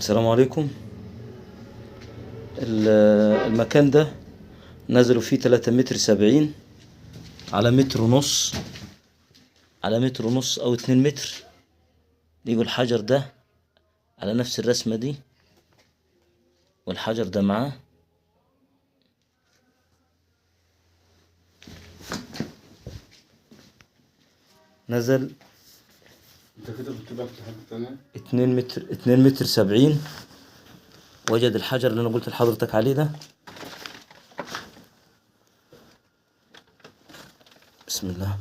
السلام عليكم. المكان ده نزلوا فيه 3 متر 70 على متر ونص، على متر ونص أو 2 متر. يجوا الحجر ده على نفس الرسمة دي، والحجر ده معاه. نزل انت كده بتبقى في حاجة تانية. 2 متر 70. وجد الحجر اللي أنا قلت لحضرتك عليه ده. بسم الله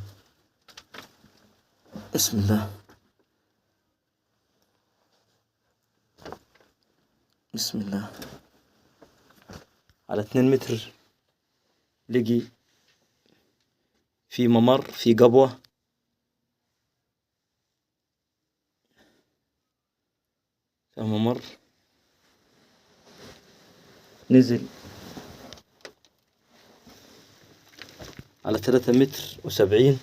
بسم الله بسم الله. على 2 متر لقي في ممر، في قبوة، في ممر. نزل على 3 متر 70،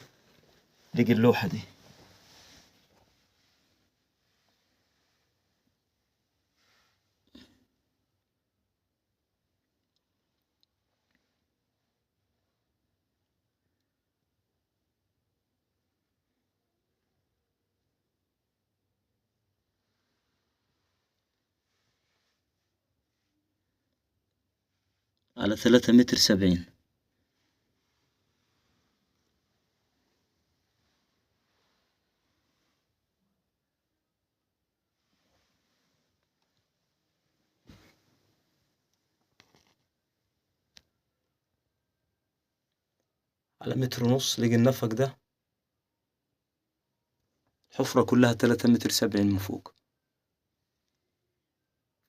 لقي اللوحة دي. على 3 متر 70. على متر ونص لقي النفق ده. الحفرة كلها 3 متر 70 من فوق.